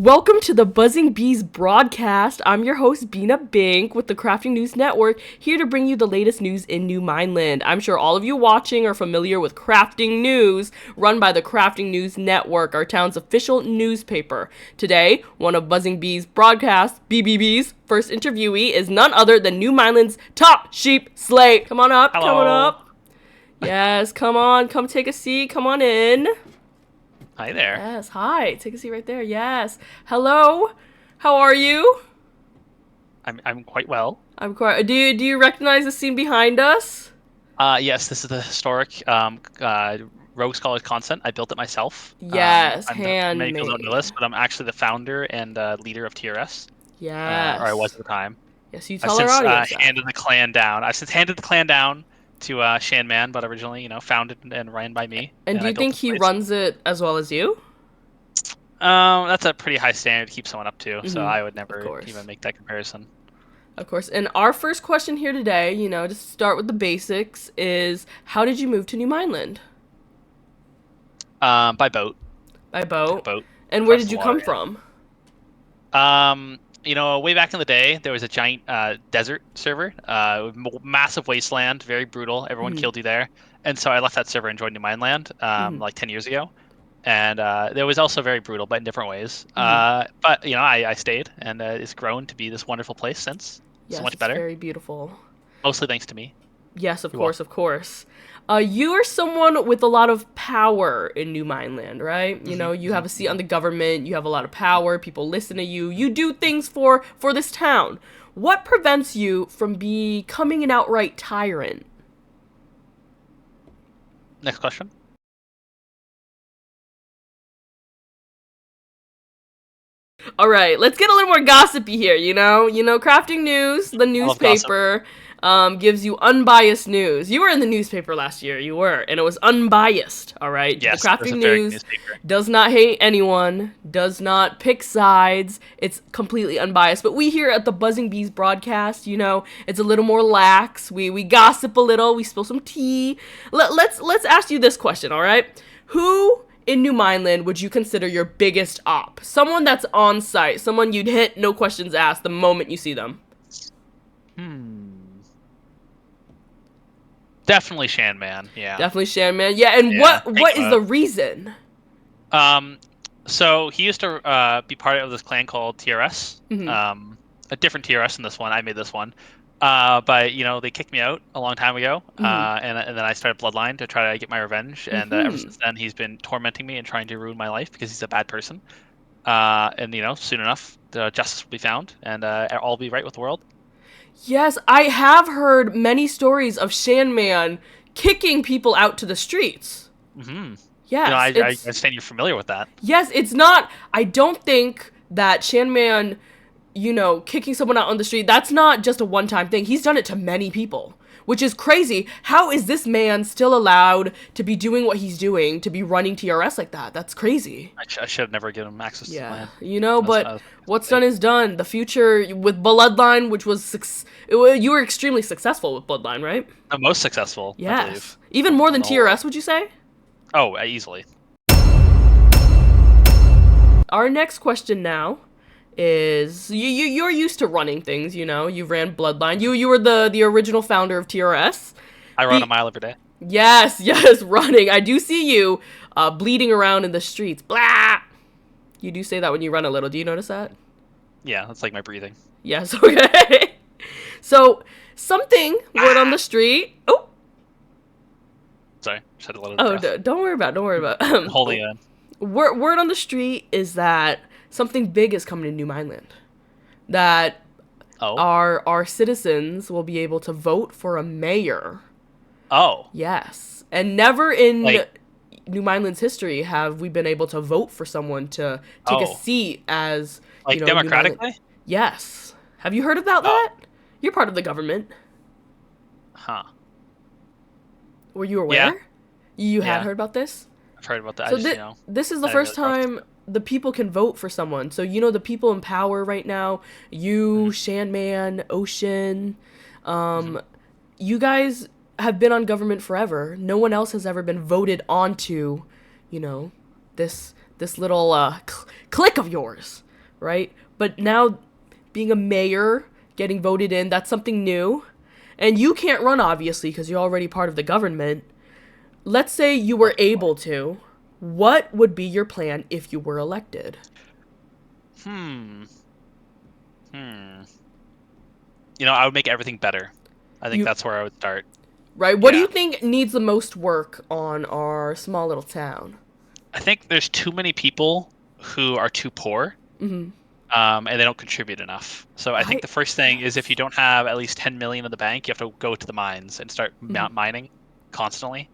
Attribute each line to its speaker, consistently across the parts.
Speaker 1: Welcome to the Buzzing Bees broadcast. I'm your host, Bina Bink, with the Crafting News Network, here to bring you the latest news in New Mineland. I'm sure all of you watching are familiar with Crafting News, run by the Crafting News Network, our town's official newspaper. Today, one of Buzzing Bees broadcast, BBB's first interviewee is none other than New Mineland's top sheep slate. Come on up,
Speaker 2: Hello.
Speaker 1: come on up. Yes, come on, come take a seat, come on in.
Speaker 2: Hi there.
Speaker 1: Yes, hi. Take a seat right there. Yes. Hello. How are you?
Speaker 2: I'm quite well.
Speaker 1: I'm quite. Do you recognize the scene behind us?
Speaker 2: Yes, this is the historic Rogues College Consent. I built it myself.
Speaker 1: Yes,
Speaker 2: Many people don't know this,
Speaker 1: handmade.
Speaker 2: but I'm actually the founder and leader of TRS, or I was
Speaker 1: Yes.
Speaker 2: at the time.
Speaker 1: Yes, you
Speaker 2: I've
Speaker 1: tell our
Speaker 2: since
Speaker 1: audience that.
Speaker 2: handed the clan down. I've since handed the clan down to Shan Man, but originally, founded and ran by me,
Speaker 1: And
Speaker 2: and
Speaker 1: do
Speaker 2: I
Speaker 1: you
Speaker 2: built
Speaker 1: think
Speaker 2: this
Speaker 1: he
Speaker 2: place.
Speaker 1: runs it as well as you?
Speaker 2: That's a pretty high standard to keep someone up to, so
Speaker 1: Mm-hmm.
Speaker 2: I would
Speaker 1: Of
Speaker 2: never even
Speaker 1: course.
Speaker 2: make that comparison.
Speaker 1: Of course. And our first question here today, to start with the basics, is how did you move to New Mineland?
Speaker 2: By boat.
Speaker 1: By
Speaker 2: Took a
Speaker 1: boat.
Speaker 2: boat
Speaker 1: And where
Speaker 2: across
Speaker 1: did
Speaker 2: the
Speaker 1: you
Speaker 2: water.
Speaker 1: come from?
Speaker 2: Way back in the day, there was a giant desert server, massive wasteland, very brutal. Everyone
Speaker 1: Mm-hmm.
Speaker 2: killed you there, and so I left that server and joined New Mineland,
Speaker 1: Mm-hmm.
Speaker 2: like 10 years ago. And it was also very brutal, but in different ways.
Speaker 1: Mm-hmm.
Speaker 2: But I stayed, and it's grown to be this wonderful place since. So
Speaker 1: Yes,
Speaker 2: much
Speaker 1: it's
Speaker 2: better,
Speaker 1: very beautiful.
Speaker 2: mostly thanks to me.
Speaker 1: Yes, of
Speaker 2: You're
Speaker 1: course,
Speaker 2: welcome.
Speaker 1: of course. You are someone with a lot of power in New Mineland, right? You have a seat on the government. You have a lot of power. People listen to you. You do things for this town. What prevents you from becoming an outright tyrant?
Speaker 2: Next question.
Speaker 1: All right, let's get a little more gossipy here. Crafting News, the
Speaker 2: I love gossip.
Speaker 1: newspaper, gives you unbiased news. You were in the newspaper last year, you were, and it was unbiased. All right, the
Speaker 2: Yes, it was
Speaker 1: Crafting
Speaker 2: a very good
Speaker 1: News
Speaker 2: newspaper.
Speaker 1: does not hate anyone, does not pick sides. It's completely unbiased. But we here at the Buzzing Bees broadcast, it's a little more lax. We gossip a little. We spill some tea. Let's ask you this question. All right, who in New Mineland would you consider your biggest op? Someone that's on site, someone you'd hit, no questions asked, the moment you see them.
Speaker 2: Hmm. Definitely Shan Man. Yeah.
Speaker 1: Definitely Shan Man. Yeah, and
Speaker 2: Yeah. Take
Speaker 1: what
Speaker 2: him
Speaker 1: is
Speaker 2: out.
Speaker 1: the reason?
Speaker 2: Um, so he used to be part of this clan called TRS.
Speaker 1: Mm-hmm.
Speaker 2: A different TRS than this one. I made this one. But they kicked me out a long time ago.
Speaker 1: Mm-hmm.
Speaker 2: And then I started Bloodline to try to get my revenge. And ever
Speaker 1: Mm-hmm.
Speaker 2: since then, he's been tormenting me and trying to ruin my life because he's a bad person. And soon enough, the justice will be found, and all will be right with the world.
Speaker 1: Yes, I have heard many stories of Shan Man kicking people out to the streets.
Speaker 2: Hmm.
Speaker 1: Yes,
Speaker 2: I
Speaker 1: it's
Speaker 2: understand you're familiar with that.
Speaker 1: yes, it's not. I don't think that Shan Man, kicking someone out on the street, that's not just a one-time thing. He's done it to many people, which is crazy. How is this man still allowed to be doing what he's doing, to be running TRS like that? That's crazy.
Speaker 2: I should have never given him access to the
Speaker 1: Yeah,
Speaker 2: land. I
Speaker 1: but
Speaker 2: was
Speaker 1: what's done is done. The future with Bloodline, which was you were extremely successful with Bloodline, right?
Speaker 2: the most successful, I
Speaker 1: Yes,
Speaker 2: believe,
Speaker 1: even more
Speaker 2: in
Speaker 1: than
Speaker 2: the whole world.
Speaker 1: TRS, would you say?
Speaker 2: Oh, easily.
Speaker 1: Our next question now is you're used to running things, you ran Bloodline. You were the original founder of TRS.
Speaker 2: I run a
Speaker 1: The
Speaker 2: mile every day.
Speaker 1: yes, yes, running. I do see you bleeding around in the streets. Blah. You do say that when you run a little. Do you notice that?
Speaker 2: Yeah, that's like my breathing.
Speaker 1: Yes, okay. So, something word on
Speaker 2: Ah!
Speaker 1: the street. Oh,
Speaker 2: Sorry, just had to let it
Speaker 1: oh,
Speaker 2: breath.
Speaker 1: don't worry about. It, don't worry about.
Speaker 2: Holding it in.
Speaker 1: Word on the street is that something big is coming to New Mineland. That
Speaker 2: Oh.
Speaker 1: our citizens will be able to vote for a mayor.
Speaker 2: Oh.
Speaker 1: Yes, and never in
Speaker 2: Like,
Speaker 1: New Mineland's history have we been able to vote for someone to take a
Speaker 2: oh.
Speaker 1: seat as
Speaker 2: Like
Speaker 1: New Mineland.
Speaker 2: democratically?
Speaker 1: Yes. Have you heard about
Speaker 2: Oh.
Speaker 1: that? You're part of the government.
Speaker 2: Huh.
Speaker 1: Were you
Speaker 2: Yeah.
Speaker 1: aware? You had
Speaker 2: Yeah.
Speaker 1: heard about this?
Speaker 2: I've heard about that. I
Speaker 1: So
Speaker 2: just,
Speaker 1: this is the
Speaker 2: I didn't
Speaker 1: first
Speaker 2: really process
Speaker 1: time the people can vote for someone. So the people in power right now,
Speaker 2: it.
Speaker 1: you, Shanman, Ocean,
Speaker 2: Hmm.
Speaker 1: you guys have been on government forever. No one else has ever been voted onto, you know, this little clique of yours. right? But now being a mayor, getting voted in, that's something new. And you can't run, obviously, because you're already part of the government. Let's say you were able to. What would be your plan if you were elected?
Speaker 2: Hmm. Hmm. I would make everything better. I think
Speaker 1: You
Speaker 2: that's where I would start.
Speaker 1: right? What do
Speaker 2: Yeah.
Speaker 1: you think needs the most work on our small little town?
Speaker 2: I think there's too many people who are too poor,
Speaker 1: Mm-hmm.
Speaker 2: and they don't contribute enough. So I think
Speaker 1: I
Speaker 2: the first thing is if you
Speaker 1: yes.
Speaker 2: don't have at least 10 million in the bank, you have to go to the mines and start
Speaker 1: Mm-hmm.
Speaker 2: mining constantly.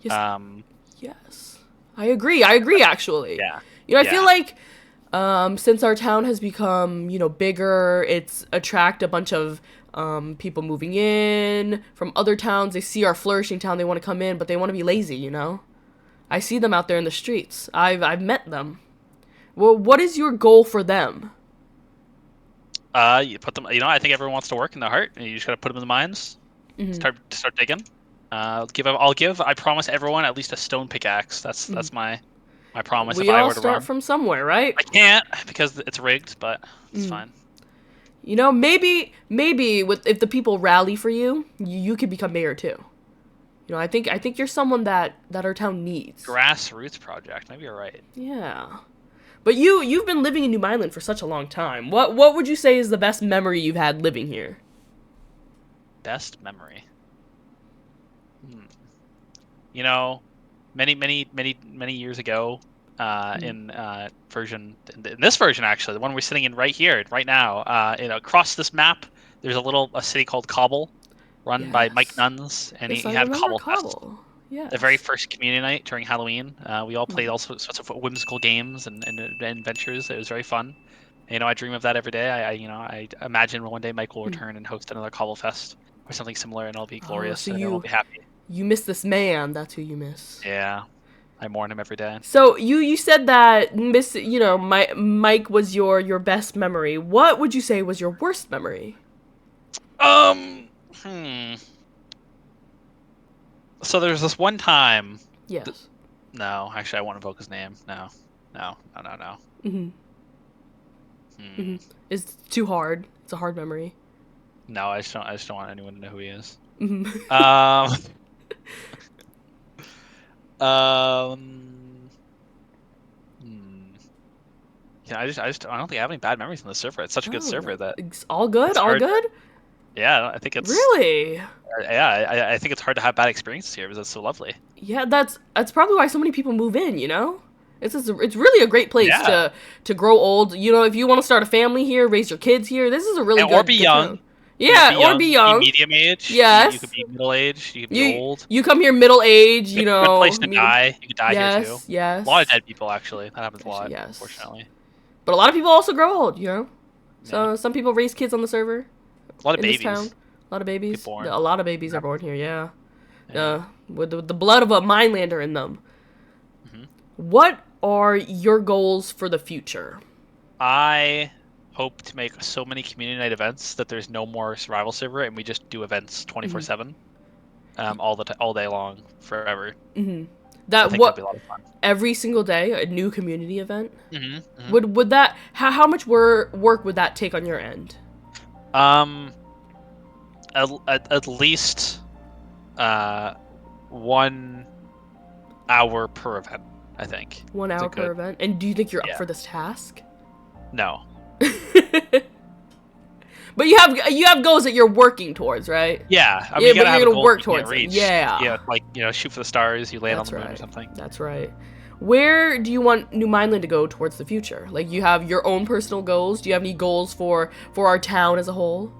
Speaker 1: Yes.
Speaker 2: Um,
Speaker 1: Yes. I agree. I agree. Actually,
Speaker 2: yeah,
Speaker 1: I feel
Speaker 2: yeah,
Speaker 1: like since our town has become, bigger, it's attract a bunch of people moving in from other towns. They see our flourishing town, they want to come in, but they want to be lazy. I see them out there in the streets. I've met them. Well, what is your goal for them?
Speaker 2: you put them. I think everyone wants to work in their heart, and you just gotta put them in the mines.
Speaker 1: Mm-hmm.
Speaker 2: Start digging. I'll give. I promise everyone at least a stone pickaxe.
Speaker 1: Mm-hmm.
Speaker 2: That's my promise if
Speaker 1: We
Speaker 2: I
Speaker 1: all
Speaker 2: were to
Speaker 1: start
Speaker 2: run.
Speaker 1: from somewhere, right?
Speaker 2: I can't because it's rigged, but it's
Speaker 1: Mm.
Speaker 2: fine.
Speaker 1: Maybe with if the people rally for you, you could become mayor too. I think you're someone that our town needs.
Speaker 2: Grassroots project. Maybe you're right.
Speaker 1: Yeah. But you've been living in New Mineland for such a long time. What would you say is the best memory you've had living here?
Speaker 2: Best memory. Hmm. You know, many years ago,
Speaker 1: Mm.
Speaker 2: in this version actually, the one we're sitting in right here, right now, across this map, there's a city called Cobble, run by Mike
Speaker 1: Yes.
Speaker 2: Nuns, and he,
Speaker 1: Yes,
Speaker 2: he
Speaker 1: I
Speaker 2: had
Speaker 1: remember
Speaker 2: Cobble Fest.
Speaker 1: Cobble.
Speaker 2: The very
Speaker 1: Yes.
Speaker 2: first community night during Halloween, we all played
Speaker 1: Mm.
Speaker 2: all sorts of whimsical games and adventures. It was very fun. I dream of that every day. I imagine one day Mike will
Speaker 1: Mm.
Speaker 2: return and host another Cobble Fest or something similar, and it'll be
Speaker 1: Oh,
Speaker 2: glorious,
Speaker 1: so
Speaker 2: and everyone will
Speaker 1: you
Speaker 2: be happy.
Speaker 1: you miss this man. That's who you miss.
Speaker 2: Yeah, I mourn him every day.
Speaker 1: So you said that Mike was your best memory. What would you say was your worst memory?
Speaker 2: Um, hmm. So there's this one time. Th-
Speaker 1: Yes.
Speaker 2: no, actually, I won't invoke his name. No, no, no, no, no.
Speaker 1: Mhm.
Speaker 2: Hmm.
Speaker 1: Mhm. It's too hard. It's a hard memory.
Speaker 2: No, I just don't want anyone to know who he is.
Speaker 1: Mhm.
Speaker 2: Um, um, hmm. Yeah, I don't think I have any bad memories on the server. It's such a good
Speaker 1: Oh,
Speaker 2: server that
Speaker 1: it's all good.
Speaker 2: it's
Speaker 1: All
Speaker 2: hard.
Speaker 1: good.
Speaker 2: Yeah, I think it's.
Speaker 1: Really?
Speaker 2: Yeah, I think it's hard to have bad experiences here because it's so lovely.
Speaker 1: Yeah. That's probably why so many people move in. It's really a great place
Speaker 2: Yeah,
Speaker 1: to grow old. If you want to start a family here, raise your kids here, this is a really
Speaker 2: or be
Speaker 1: good
Speaker 2: young.
Speaker 1: town. Yeah,
Speaker 2: Be
Speaker 1: or be
Speaker 2: young, be
Speaker 1: young.
Speaker 2: medium age. You could
Speaker 1: Yes.
Speaker 2: be middle age. You could be
Speaker 1: You
Speaker 2: old.
Speaker 1: you come here middle age.
Speaker 2: Good place to
Speaker 1: Medium.
Speaker 2: die. You could die here too.
Speaker 1: Yes.
Speaker 2: A lot of
Speaker 1: Yes.
Speaker 2: dead people actually. That happens a
Speaker 1: Actually,
Speaker 2: lot,
Speaker 1: yes.
Speaker 2: unfortunately.
Speaker 1: But a lot of people also grow old.
Speaker 2: Yeah,
Speaker 1: So some people raise kids on the server
Speaker 2: a lot of
Speaker 1: in this town.
Speaker 2: babies
Speaker 1: A lot of
Speaker 2: get
Speaker 1: babies.
Speaker 2: born.
Speaker 1: A lot of babies are
Speaker 2: Yeah,
Speaker 1: born here. Yeah.
Speaker 2: yeah.
Speaker 1: With the blood of a Minelander in them.
Speaker 2: Hmm.
Speaker 1: What are your goals for the future?
Speaker 2: I hope to make so many community night events that there's no more survival server and we just do events
Speaker 1: Mm-hmm.
Speaker 2: 24/7, all day long, forever.
Speaker 1: Mm-hmm.
Speaker 2: I
Speaker 1: That
Speaker 2: think that'd be
Speaker 1: what
Speaker 2: a lot of fun.
Speaker 1: every single day a new community event.
Speaker 2: Hmm. Hmm.
Speaker 1: Would that how much work would that take on your end?
Speaker 2: Um, at least 1 hour per event. I think
Speaker 1: One
Speaker 2: is a
Speaker 1: hour per
Speaker 2: good.
Speaker 1: event. And do you think you're up
Speaker 2: Yeah.
Speaker 1: for this task?
Speaker 2: No.
Speaker 1: But you have goals that you're working towards, right?
Speaker 2: Yeah. I mean,
Speaker 1: Yeah,
Speaker 2: you
Speaker 1: but
Speaker 2: gotta have
Speaker 1: you're
Speaker 2: a
Speaker 1: gonna
Speaker 2: goal
Speaker 1: work
Speaker 2: you can't
Speaker 1: towards them.
Speaker 2: reach.
Speaker 1: Yeah.
Speaker 2: Yeah, like shoot for the stars. You land on
Speaker 1: That's
Speaker 2: the moon or
Speaker 1: right.
Speaker 2: something.
Speaker 1: That's right. Where do you want New Mineland to go towards the future? Like you have your own personal goals. Do you have any goals for our town as a whole?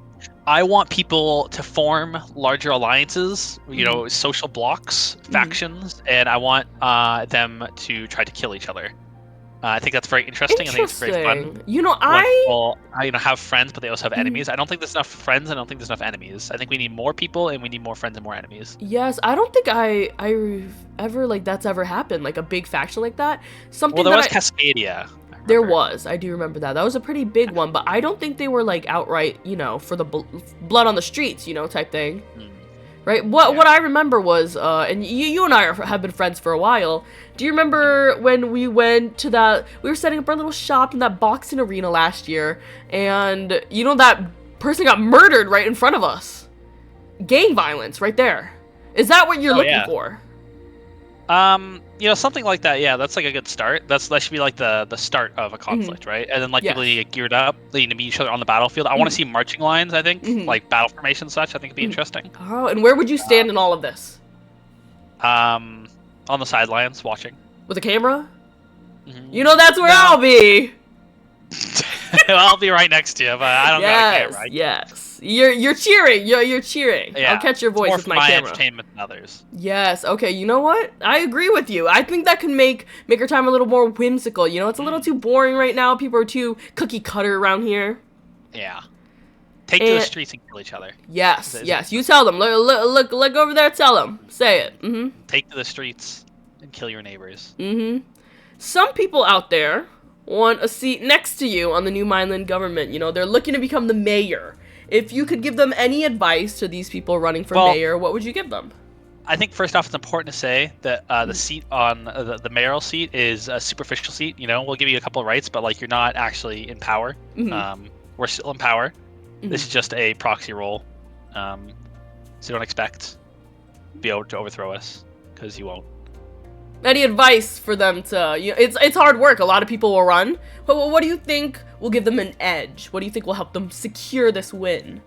Speaker 2: I want people to form larger alliances,
Speaker 1: Mm-hmm.
Speaker 2: social blocks,
Speaker 1: Mm-hmm.
Speaker 2: factions, and I want them to try to kill each other. I think that's very interesting. I think it's very fun
Speaker 1: Interesting.
Speaker 2: when
Speaker 1: I
Speaker 2: people, have friends, but they also have
Speaker 1: Mhm.
Speaker 2: enemies. I don't think there's enough friends. I don't think there's enough enemies. I think we need more people, and we need more friends and more enemies.
Speaker 1: Yes, I don't think I've ever like that's ever happened, like a big faction like that.
Speaker 2: Well,
Speaker 1: Something
Speaker 2: there
Speaker 1: that
Speaker 2: was
Speaker 1: I
Speaker 2: Cascadia. I
Speaker 1: There
Speaker 2: remember.
Speaker 1: was. I do remember that. That was a pretty big one, but I don't think they were like outright, for the blood on the streets, type thing.
Speaker 2: Hmm.
Speaker 1: right? What I remember was, and you and I have been friends for a while. Do you remember when we went to we were setting up our little shop in that boxing arena last year, and you know that person got murdered right in front of us? Gang violence right there. Is that what you're looking for?
Speaker 2: Something like that. Yeah, that's like a good start. That should be like the start of a conflict, right? And then like people need to get geared up, they need to meet each other on the battlefield. I want to see marching lines. I think like battle formation and such. I think it'd be interesting.
Speaker 1: Oh, and where would you stand in all of this?
Speaker 2: On the sidelines watching
Speaker 1: with a camera. You know that's where I'll be.
Speaker 2: I'll be right next to you, but I don't got a camera.
Speaker 1: Yes, you're cheering. You're cheering.
Speaker 2: Yeah,
Speaker 1: I'll catch your voice with my camera.
Speaker 2: Entertainment than others.
Speaker 1: Yes. Okay. You know what? I agree with you. I think that can make our time a little more whimsical. You know, it's a little too boring right now. People are too cookie cutter around here.
Speaker 2: Yeah. Take to the streets and kill each other.
Speaker 1: Yes. Yes. You tell them. Look over there. Tell them. Say it.
Speaker 2: Take to the streets and kill your neighbors.
Speaker 1: Some people out there want a seat next to you on the new Mineland government. You know, they're looking to become the mayor. If you could give them any advice to these people running for mayor, what would you give them?
Speaker 2: I think first off, it's important to say that the seat on the mayoral seat is a superficial seat. You know, we'll give you a couple of rights, but like you're not actually in power. We're still in power. This is just a proxy role. So don't expect to be able to overthrow us, because you won't.
Speaker 1: Any advice for them to, it's hard work. A lot of people will run. But what do you think will give them an edge? What do you think will help them secure this win?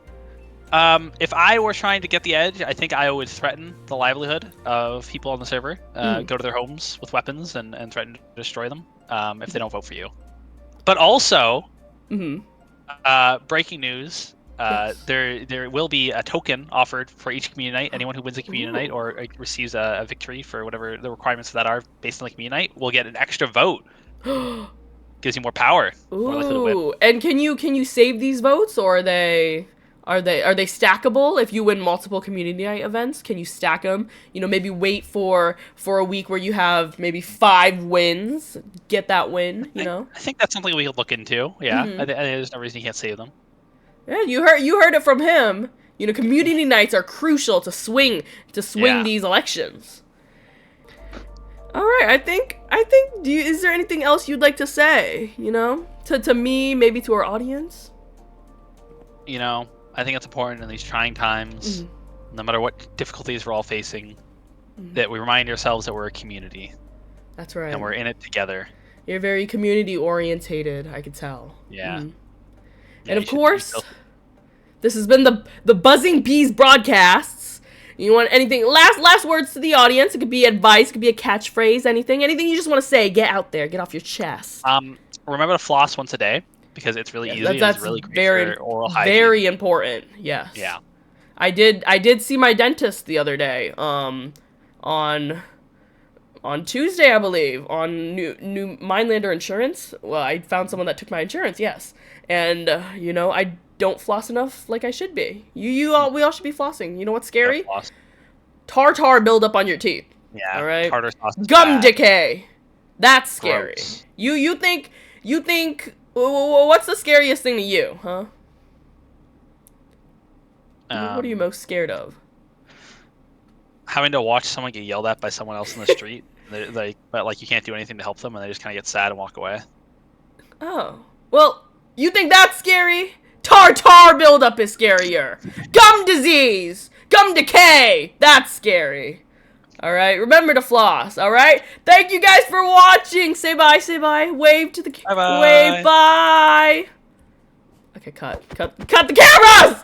Speaker 2: If I were trying to get the edge, I think I would threaten the livelihood of people on the server, go to their homes with weapons and threaten to destroy them if they don't vote for you. But also, breaking news, there will be a token offered for each community night. Anyone who wins a community night or receives a victory for whatever the requirements of that are based on the community night will get an extra vote. Gives you more power.
Speaker 1: Ooh, and can you save these votes, or are they stackable? If you win multiple community night events, can you stack them? You know, maybe wait for a week where you have maybe 5 wins, get that win. You know,
Speaker 2: I think that's something we could look into. Yeah, I there's no reason you can't save them.
Speaker 1: Yeah, you heard it from him. You know, community nights are crucial to swing these elections. All right, I think. Is there anything else you'd like to say? You know, to me, maybe to our audience.
Speaker 2: You know, I think it's important in these trying times, no matter what difficulties we're all facing, that we remind ourselves that we're a community.
Speaker 1: That's right.
Speaker 2: And we're in it together.
Speaker 1: You're very community orientated, I could tell.
Speaker 2: Yeah.
Speaker 1: And of course, this has been the Buzzing Bees broadcasts. You want anything last words to the audience? It could be advice, it could be a catchphrase, anything you just want to say. Get out there, get off your chest.
Speaker 2: Remember to floss once a day, because it's really easy.
Speaker 1: That's
Speaker 2: it's really great
Speaker 1: very
Speaker 2: for oral hygiene.
Speaker 1: Very important. Yes.
Speaker 2: Yeah.
Speaker 1: I did see my dentist the other day. On Tuesday, I believe, on new Minelander insurance. Well, I found someone that took my insurance. Yes, and you know, I don't floss enough like I should be. We all should be flossing. You know what's scary? Tartar buildup on your teeth.
Speaker 2: Yeah.
Speaker 1: All right.
Speaker 2: Tartar sauce is
Speaker 1: Gum
Speaker 2: bad.
Speaker 1: decay. That's scary.
Speaker 2: Gross.
Speaker 1: You think? What's the scariest thing to you, huh? What are you most scared of?
Speaker 2: Having to watch someone get yelled at by someone else in the street, but you can't do anything to help them, and they just kind of get sad and walk away.
Speaker 1: Oh, well, you think that's scary? Tartar buildup is scarier. Gum disease, gum decay, that's scary. All right, remember to floss. All right, thank you guys for watching. Say bye. Wave to the
Speaker 2: Bye.
Speaker 1: Wave bye. Okay, cut the cameras.